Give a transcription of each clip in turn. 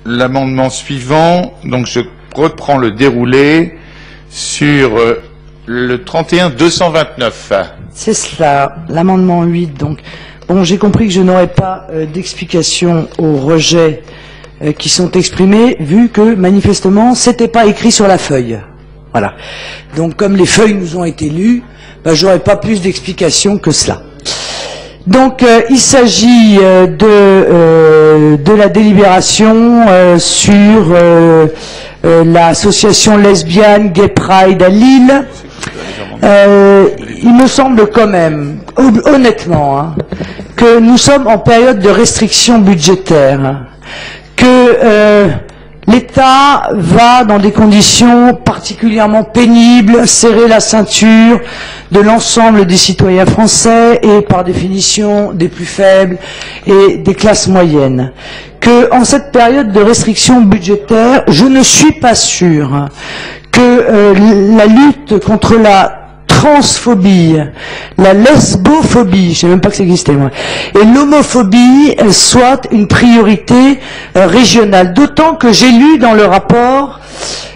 l'amendement suivant, donc je reprends le déroulé sur le 31-229. C'est cela, l'amendement 8. Donc, bon, j'ai compris que je n'aurais pas d'explication au rejet qui sont exprimés, vu que manifestement, c'était pas écrit sur la feuille. Voilà. Donc, comme les feuilles nous ont été lues, ben, j'aurais pas plus d'explications que cela. Donc, il s'agit de la délibération sur l'association lesbienne Gay Pride à Lille. Il me semble quand même, honnêtement, hein, que nous sommes en période de restriction budgétaire, que l'État va dans des conditions particulièrement pénibles serrer la ceinture de l'ensemble des citoyens français et par définition des plus faibles et des classes moyennes. Que en cette période de restriction budgétaire, je ne suis pas sûr que la lutte contre la transphobie, la lesbophobie, je sais même pas que ça existait moi, et l'homophobie soit une priorité régionale. D'autant que j'ai lu dans le rapport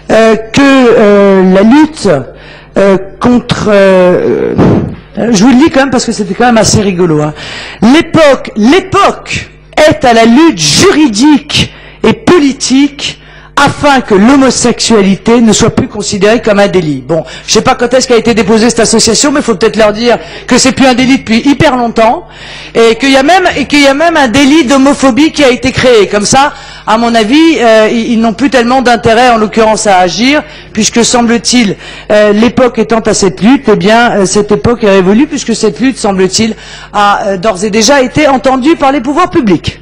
que la lutte contre... je vous le dis quand même parce que c'était quand même assez rigolo. Hein. L'époque est à la lutte juridique et politique afin que l'homosexualité ne soit plus considérée comme un délit. Bon, je sais pas quand est-ce qu'a été déposée cette association, mais il faut peut-être leur dire que c'est plus un délit depuis hyper longtemps, et qu'il y a même un délit d'homophobie qui a été créé. Comme ça, à mon avis, ils n'ont plus tellement d'intérêt, en l'occurrence, à agir, puisque semble-t-il, l'époque étant à cette lutte, eh bien, cette époque est révolue, puisque cette lutte, semble-t-il, a d'ores et déjà été entendue par les pouvoirs publics.